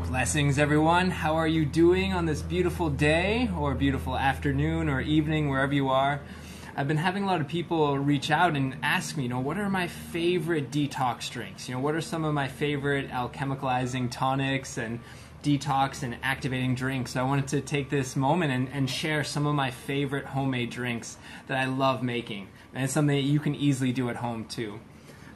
Blessings, everyone. How are you doing on this beautiful day or beautiful afternoon or evening, wherever you are? I've been having a lot of people reach out and ask me, what are my favorite detox drinks? What are some of my favorite alchemicalizing tonics and detox and activating drinks? So I wanted to take this moment and share some of my favorite homemade drinks that I love making. And it's something that you can easily do at home too.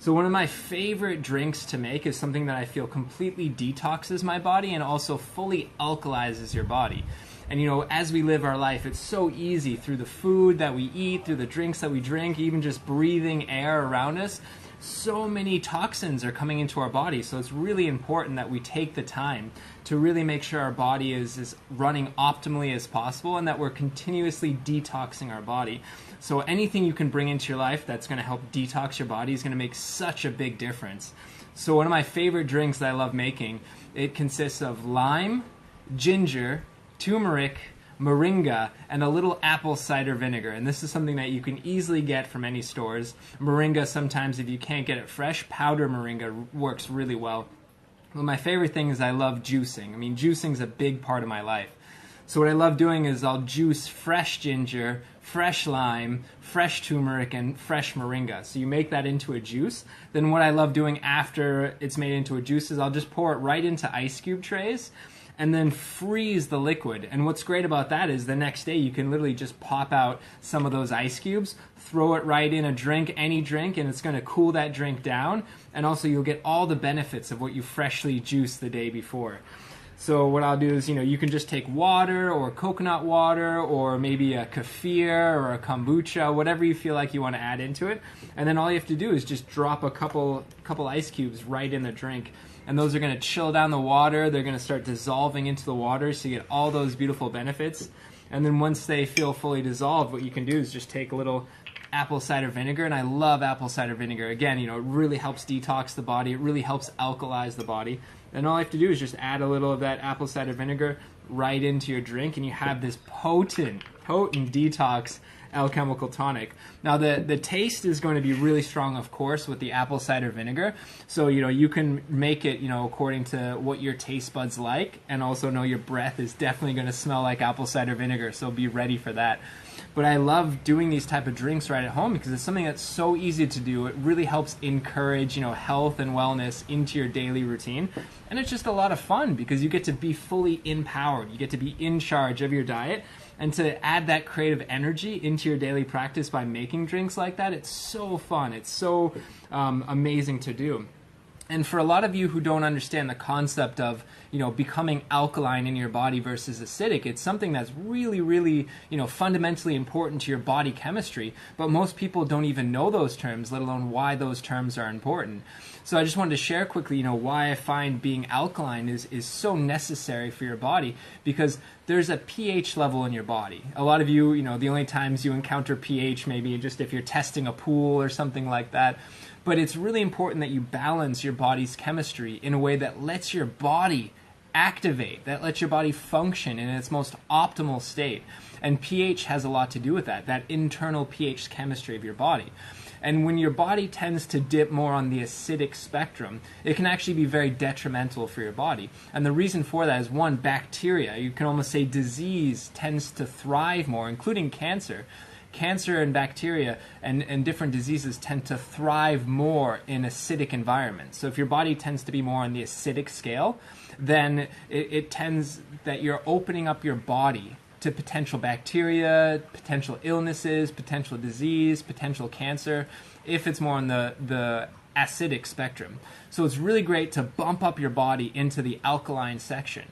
So one of my favorite drinks to make is something that I feel completely detoxes my body and also fully alkalizes your body. And as we live our life, it's so easy through the food that we eat, through the drinks that we drink, even just breathing air around us. So many toxins are coming into our body. So it's really important that we take the time to really make sure our body is running optimally as possible and that we're continuously detoxing our body. So anything you can bring into your life that's going to help detox your body is going to make such a big difference. So one of my favorite drinks that I love making, it consists of lime, ginger, turmeric, moringa, and a little apple cider vinegar. And this is something that you can easily get from any stores. Moringa, sometimes if you can't get it fresh, powder moringa works really well. Well, my favorite thing is I love juicing. Juicing is a big part of my life. So what I love doing is I'll juice fresh ginger, fresh lime, fresh turmeric, and fresh moringa. So you make that into a juice. Then what I love doing after it's made into a juice is I'll just pour it right into ice cube trays and then freeze the liquid. And what's great about that is the next day you can literally just pop out some of those ice cubes, throw it right in a drink, any drink, and it's going to cool that drink down. And also you'll get all the benefits of what you freshly juiced the day before. So what I'll do is, you can just take water or coconut water or maybe a kefir or a kombucha, whatever you feel like you want to add into it. And then all you have to do is just drop a couple ice cubes right in the drink. And those are going to chill down the water. They're going to start dissolving into the water so you get all those beautiful benefits. And then once they feel fully dissolved, what you can do is just take a little apple cider vinegar. And I love apple cider vinegar. Again, it really helps detox the body. It really helps alkalize the body. And all I have to do is just add a little of that apple cider vinegar right into your drink, and you have this potent detox alchemical tonic. Now the taste is going to be really strong, of course, with the apple cider vinegar. So you can make it according to what your taste buds like, and also know your breath is definitely going to smell like apple cider vinegar. So be ready for that. But I love doing these type of drinks right at home because it's something that's so easy to do. It really helps encourage health and wellness into your daily routine. And it's just a lot of fun because you get to be fully empowered. You get to be in charge of your diet. And to add that creative energy into your daily practice by making drinks like that, it's so fun. It's so amazing to do. And for a lot of you who don't understand the concept of, becoming alkaline in your body versus acidic, it's something that's really, really, fundamentally important to your body chemistry. But most people don't even know those terms, let alone why those terms are important. So I just wanted to share quickly, why I find being alkaline is so necessary for your body, because there's a pH level in your body. A lot of you, the only times you encounter pH maybe just if you're testing a pool or something like that. But it's really important that you balance your body's chemistry in a way that lets your body activate, that lets your body function in its most optimal state. And pH has a lot to do with that internal pH chemistry of your body. And when your body tends to dip more on the acidic spectrum, it can actually be very detrimental for your body. And the reason for that is, one, bacteria. You can almost say disease tends to thrive more, including cancer. Cancer and bacteria and different diseases tend to thrive more in acidic environments. So if your body tends to be more on the acidic scale, then it tends that you're opening up your body to potential bacteria, potential illnesses, potential disease, potential cancer, if it's more on the acidic spectrum. So it's really great to bump up your body into the alkaline section.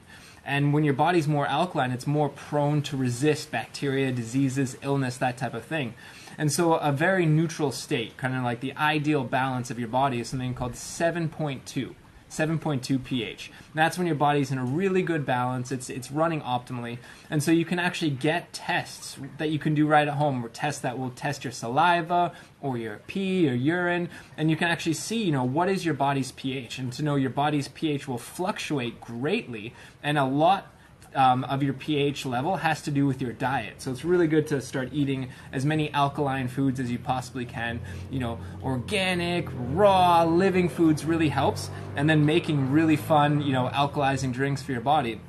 And when your body's more alkaline, it's more prone to resist bacteria, diseases, illness, that type of thing. And so a very neutral state, kind of like the ideal balance of your body, is something called 7.2 pH. That's when your body's in a really good balance. It's running optimally. And so you can actually get tests that you can do right at home, or tests that will test your saliva or your pee or urine, and you can actually see, what is your body's pH. And to know your body's pH will fluctuate greatly, and a lot of your pH level has to do with your diet. So it's really good to start eating as many alkaline foods as you possibly can. You know, organic, raw, living foods really helps. And then making really fun, you know, alkalizing drinks for your body.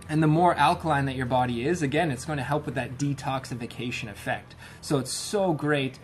And the more alkaline that your body is, again, it's going to help with that detoxification effect. So it's so great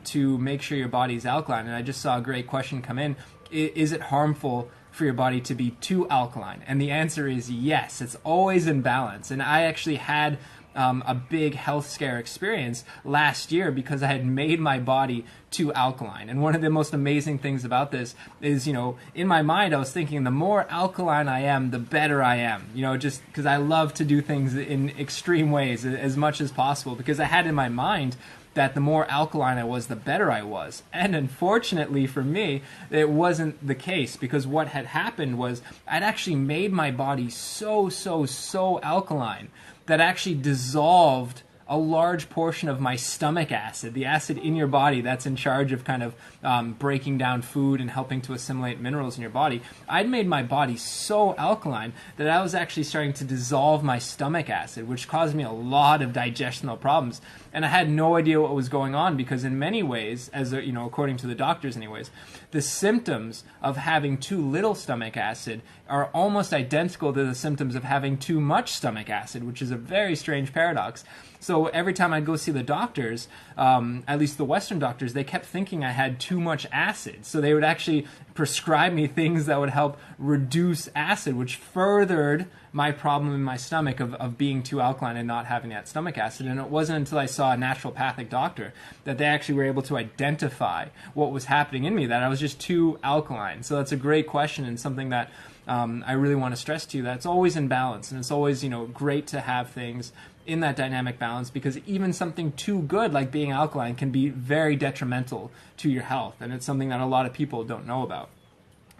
to make sure your body is alkaline. And I just saw a great question come in. Is it harmful for your body to be too alkaline? And the answer is yes. It's always in balance. And I actually had a big health scare experience last year because I had made my body too alkaline. And one of the most amazing things about this is, you know, in my mind, I was thinking the more alkaline I am, the better I am, you know, just because I love to do things in extreme ways as much as possible, because I had in my mind that the more alkaline I was, the better I was. And unfortunately for me, it wasn't the case, because what had happened was I'd actually made my body so alkaline that actually dissolved a large portion of my stomach acid, the acid in your body that's in charge of kind of breaking down food and helping to assimilate minerals in your body. I'd made my body so alkaline that I was actually starting to dissolve my stomach acid, which caused me a lot of digestional problems. And I had no idea what was going on, because in many ways, as you know, according to the doctors anyways, the symptoms of having too little stomach acid are almost identical to the symptoms of having too much stomach acid, which is a very strange paradox. So every time I'd go see the doctors, at least the Western doctors, they kept thinking I had too much acid. So they would actually prescribe me things that would help reduce acid, which furthered my problem in my stomach of being too alkaline and not having that stomach acid. And it wasn't until I saw a naturopathic doctor that they actually were able to identify what was happening in me, that I was just too alkaline. So that's a great question, and something that I really want to stress to you, that it's always in balance, and it's always, you know, great to have things in that dynamic balance, because even something too good like being alkaline can be very detrimental to your health, and it's something that a lot of people don't know about.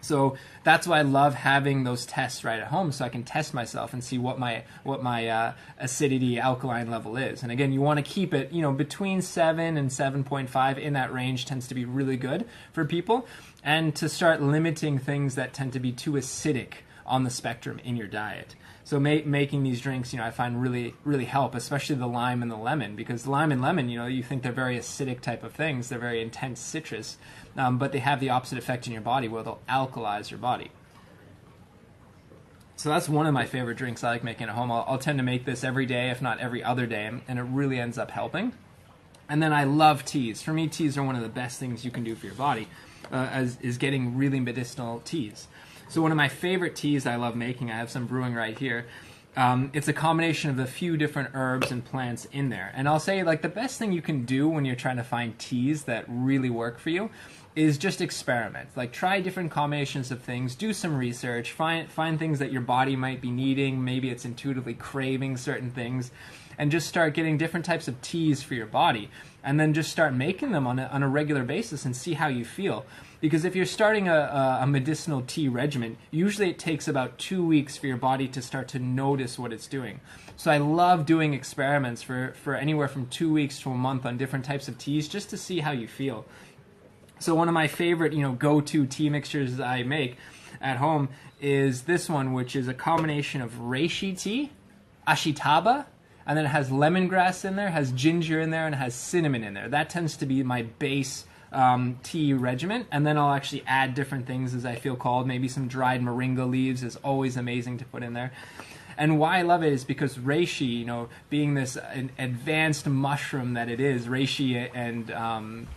So that's why I love having those tests right at home, so I can test myself and see what my acidity alkaline level is. And again, you want to keep it, you know, between 7 and 7.5. In that range tends to be really good for people, and to start limiting things that tend to be too acidic on the spectrum in your diet. So making these drinks, you know, I find really help, especially the lime and the lemon, because lime and lemon, you know, you think they're very acidic type of things. They're very intense citrus, but they have the opposite effect in your body, where they'll alkalize your body. So that's one of my favorite drinks I like making at home. I'll tend to make this every day, if not every other day, and it really ends up helping. And then I love teas. For me, teas are one of the best things you can do for your body, is getting really medicinal teas. So one of my favorite teas I love making, I have some brewing right here. It's a combination of a few different herbs and plants in there. And I'll say, like, the best thing you can do when you're trying to find teas that really work for you is just experiment. Like, try different combinations of things, do some research, find things that your body might be needing. Maybe it's intuitively craving certain things, and just start getting different types of teas for your body. And then just start making them on a regular basis and see how you feel. Because if you're starting a medicinal tea regimen, usually it takes about 2 weeks for your body to start to notice what it's doing. So I love doing experiments for anywhere from 2 weeks to a month on different types of teas, just to see how you feel. So one of my favorite, you know, go-to tea mixtures that I make at home is this one, which is a combination of reishi tea, ashitaba, and then it has lemongrass in there, has ginger in there, and it has cinnamon in there. That tends to be my base tea regimen, and then I'll actually add different things as I feel called. Maybe some dried moringa leaves is always amazing to put in there. And why I love it is because reishi, you know, being this an advanced mushroom that it is, reishi and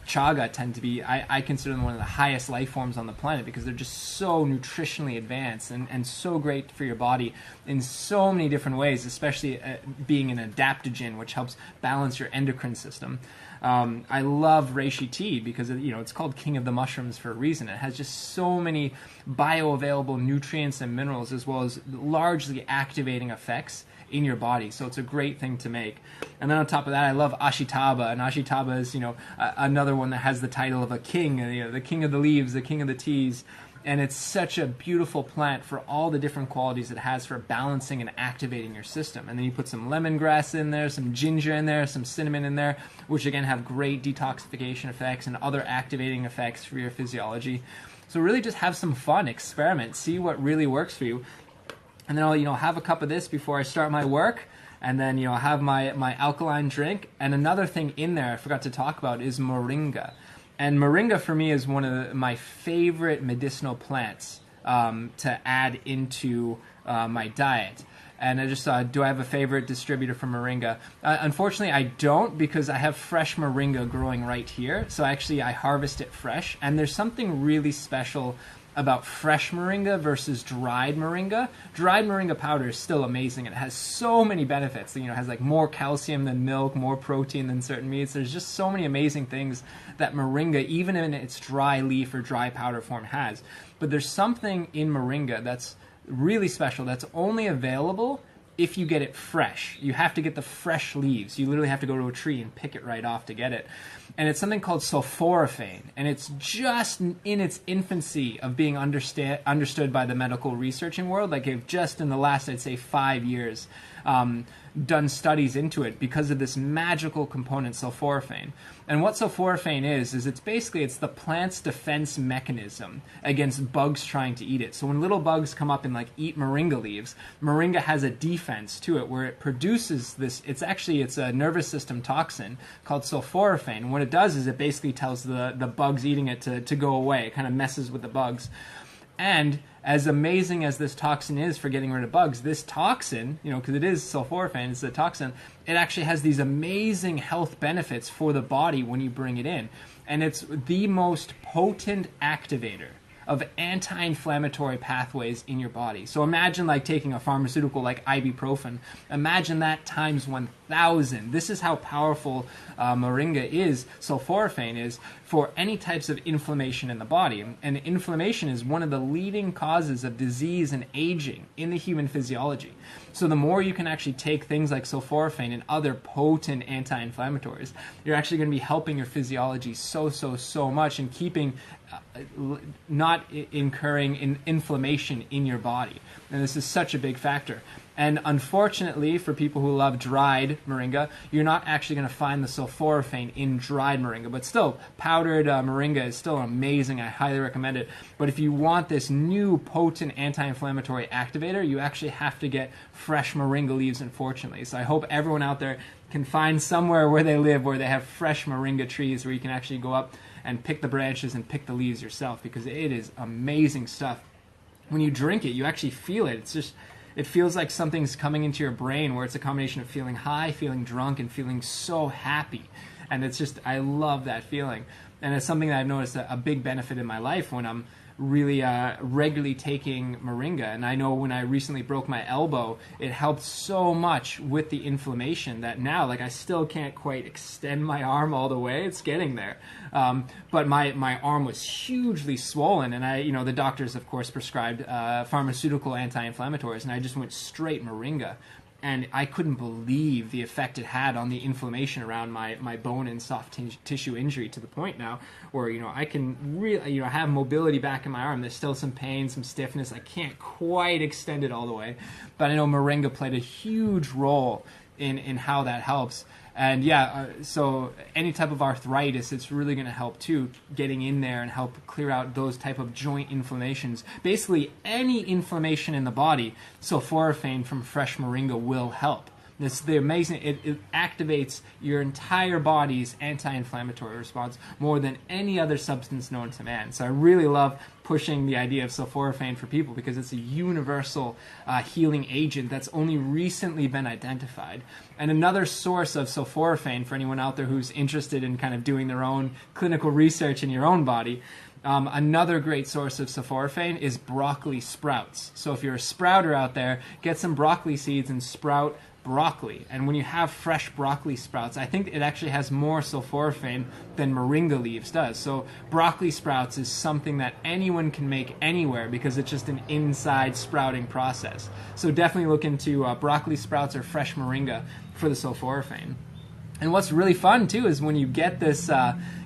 chaga tend to be, I consider them one of the highest life forms on the planet, because they're just so nutritionally advanced and so great for your body in so many different ways, especially being an adaptogen, which helps balance your endocrine system. I love reishi tea because, you know, it's called king of the mushrooms for a reason. It has just so many bioavailable nutrients and minerals, as well as largely activating effects in your body. So it's a great thing to make. And then on top of that, I love ashitaba. And ashitaba is, you know, another one that has the title of a king, you know, the king of the leaves, the king of the teas. And it's such a beautiful plant for all the different qualities it has for balancing and activating your system. And then you put some lemongrass in there, some ginger in there, some cinnamon in there, which again have great detoxification effects and other activating effects for your physiology. So really just have some fun, experiment, see what really works for you. and then I'll, have a cup of this before I start my work, and then, have my alkaline drink. And another thing in there I forgot to talk about is moringa. And moringa for me is one of my favorite medicinal plants to add into my diet. And I just thought, do I have a favorite distributor for moringa? Unfortunately, I don't, because I have fresh moringa growing right here. So actually, I harvest it fresh. And there's something really special about fresh moringa versus dried moringa. Dried moringa powder is still amazing. It has so many benefits. It has like more calcium than milk, more protein than certain meats. There's just so many amazing things that moringa, even in its dry leaf or dry powder form, has. But there's something in moringa that's really special that's only available if you get it fresh. You have to get the fresh leaves. You literally have to go to a tree and pick it right off to get it. And it's something called sulforaphane, and it's just in its infancy of being understood by the medical researching world. Like, they've just in the last, I'd say, 5 years done studies into it because of this magical component, sulforaphane. And what sulforaphane is it's the plant's defense mechanism against bugs trying to eat it. So when little bugs come up and like eat moringa leaves, moringa has a defense to it where it produces this. It's a nervous system toxin called sulforaphane. What it does is it basically tells the bugs eating it to go away. It kind of messes with the bugs. And as amazing as this toxin is for getting rid of bugs, this toxin, because it is sulforaphane, it's a toxin, it actually has these amazing health benefits for the body when you bring it in. And it's the most potent activator of anti-inflammatory pathways in your body. So imagine like taking a pharmaceutical like ibuprofen. Imagine that times 1,000. This is how powerful moringa is, sulforaphane is, for any types of inflammation in the body. And inflammation is one of the leading causes of disease and aging in the human physiology. So the more you can actually take things like sulforaphane and other potent anti-inflammatories, you're actually going to be helping your physiology so much and keeping not incurring inflammation in your body. And this is such a big factor. And unfortunately, for people who love dried moringa, you're not actually going to find the sulforaphane in dried moringa. But still, powdered moringa is still amazing. I highly recommend it. But if you want this new potent anti-inflammatory activator, you actually have to get fresh moringa leaves, unfortunately. So I hope everyone out there can find somewhere where they live where they have fresh moringa trees where you can actually go up and pick the branches and pick the leaves yourself, because it is amazing stuff. When you drink it, you actually feel it. It feels like something's coming into your brain, where it's a combination of feeling high, feeling drunk, and feeling so happy. And I love that feeling. And it's something that I've noticed a big benefit in my life when I'm really regularly taking moringa. And I know when I recently broke my elbow, it helped so much with the inflammation that now, like, I still can't quite extend my arm all the way. It's getting there. But my arm was hugely swollen, and the doctors, of course, prescribed pharmaceutical anti-inflammatories, and I just went straight moringa. And I couldn't believe the effect it had on the inflammation around my bone and soft tissue injury, to the point now where, I can really, have mobility back in my arm. There's still some pain, some stiffness. I can't quite extend it all the way. But I know moringa played a huge role in how that helps. And so any type of arthritis, it's really going to help too, getting in there and help clear out those type of joint inflammations. Basically, any inflammation in the body, sulforaphane from fresh moringa will help. This the amazing. It activates your entire body's anti-inflammatory response more than any other substance known to man. So I really love pushing the idea of sulforaphane for people, because it's a universal healing agent that's only recently been identified. And another source of sulforaphane, for anyone out there who's interested in kind of doing their own clinical research in your own body, another great source of sulforaphane is broccoli sprouts. So if you're a sprouter out there, get some broccoli seeds and sprout broccoli. And when you have fresh broccoli sprouts, I think it actually has more sulforaphane than moringa leaves does. So broccoli sprouts is something that anyone can make anywhere, because it's just an inside sprouting process. So definitely look into broccoli sprouts or fresh moringa for the sulforaphane. And what's really fun too is when you get this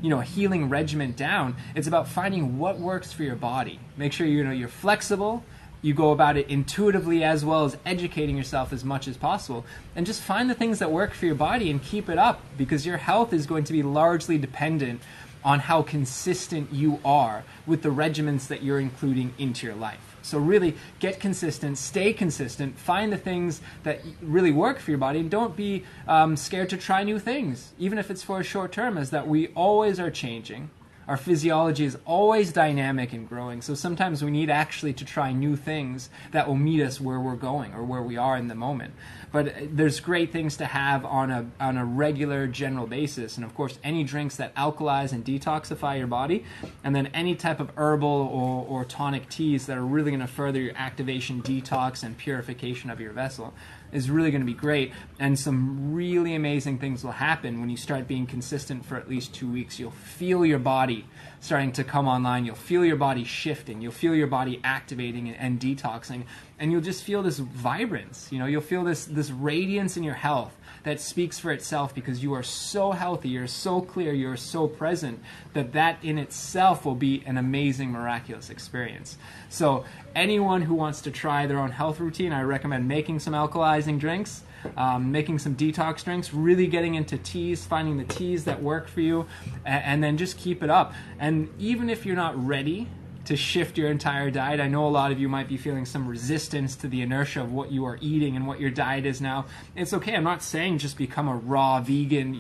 healing regimen down, it's about finding what works for your body. Make sure you're flexible. You go about it intuitively, as well as educating yourself as much as possible. And just find the things that work for your body and keep it up, because your health is going to be largely dependent on how consistent you are with the regimens that you're including into your life. So really get consistent, stay consistent, find the things that really work for your body, and don't be scared to try new things, even if it's for a short term, as that we always are changing. Our physiology is always dynamic and growing, so sometimes we need actually to try new things that will meet us where we're going or where we are in the moment. But there's great things to have on a regular general basis, and of course any drinks that alkalize and detoxify your body, and then any type of herbal or tonic teas that are really going to further your activation, detox, and purification of your vessel is really going to be great. And some really amazing things will happen when you start being consistent for at least 2 weeks. You'll feel your body starting to come online. You'll feel your body shifting. You'll feel your body activating and detoxing. And you'll just feel this vibrance. You know, you'll feel this radiance in your health that speaks for itself, because you are so healthy, you're so clear, you're so present, that in itself will be an amazing, miraculous experience. So anyone who wants to try their own health routine, I recommend making some alkalizing drinks, making some detox drinks, really getting into teas, finding the teas that work for you, and then just keep it up. And even if you're not ready to shift your entire diet, I know a lot of you might be feeling some resistance to the inertia of what you are eating and what your diet is now. It's okay. I'm not saying just become a raw vegan,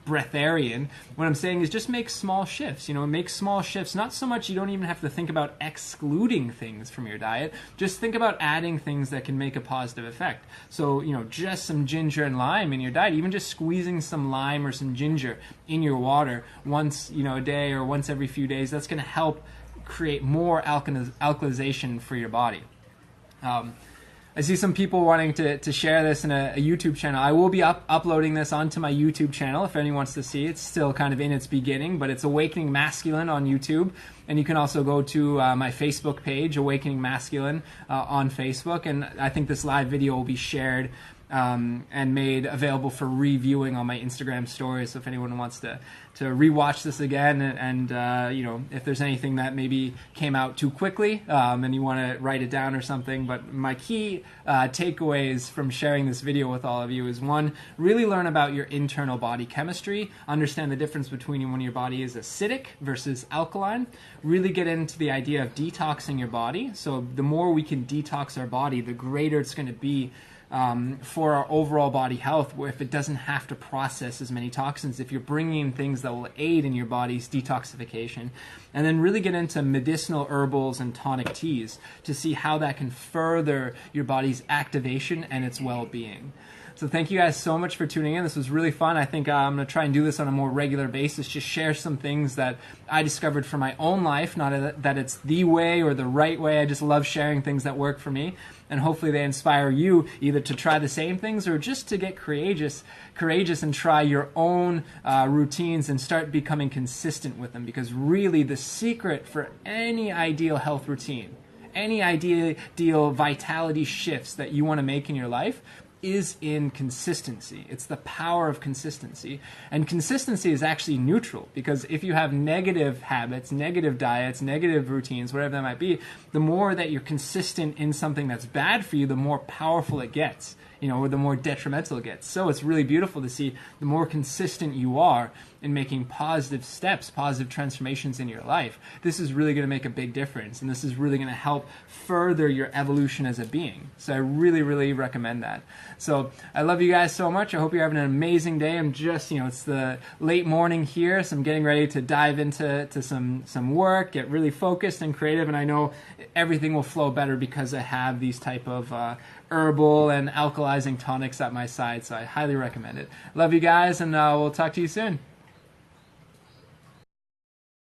breatharian. What I'm saying is just make small shifts, make small shifts. Not so much, you don't even have to think about excluding things from your diet. Just think about adding things that can make a positive effect. So, just some ginger and lime in your diet, even just squeezing some lime or some ginger in your water once, a day or once every few days, that's going to help create more alkalization for your body. I see some people wanting to share this in a YouTube channel. I will be uploading this onto my YouTube channel if anyone wants to see. It's still kind of in its beginning, but it's Awakening Masculine on YouTube. And you can also go to my Facebook page, Awakening Masculine, on Facebook. And I think this live video will be shared and made available for reviewing on my Instagram stories. So if anyone wants to rewatch this again, and if there's anything that maybe came out too quickly and you want to write it down or something. But my key takeaways from sharing this video with all of you is, one, really learn about your internal body chemistry, understand the difference between when your body is acidic versus alkaline, really get into the idea of detoxing your body. So the more we can detox our body, the greater it's going to be for our overall body health, where if it doesn't have to process as many toxins, if you're bringing in things that will aid in your body's detoxification. And then really get into medicinal herbals and tonic teas to see how that can further your body's activation and its well-being. So thank you guys so much for tuning in. This was really fun. I think I'm going to try and do this on a more regular basis, just share some things that I discovered for my own life, not that it's the way or the right way. I just love sharing things that work for me. And hopefully they inspire you either to try the same things or just to get courageous and try your own routines and start becoming consistent with them. Because really the secret for any ideal health routine, any ideal vitality shifts that you want to make in your life, is in consistency. It's the power of consistency. And consistency is actually neutral, because if you have negative habits, negative diets, negative routines, whatever that might be, the more that you're consistent in something that's bad for you, the more powerful it gets, or the more detrimental it gets. So it's really beautiful to see the more consistent you are in making positive steps, positive transformations in your life. This is really going to make a big difference, and this is really going to help further your evolution as a being. So I really, really recommend that. So I love you guys so much. I hope you're having an amazing day. I'm just, it's the late morning here, so I'm getting ready to dive into some work, get really focused and creative, and I know everything will flow better because I have these type of herbal and alkalizing tonics at my side, so I highly recommend it. Love you guys, and we'll talk to you soon.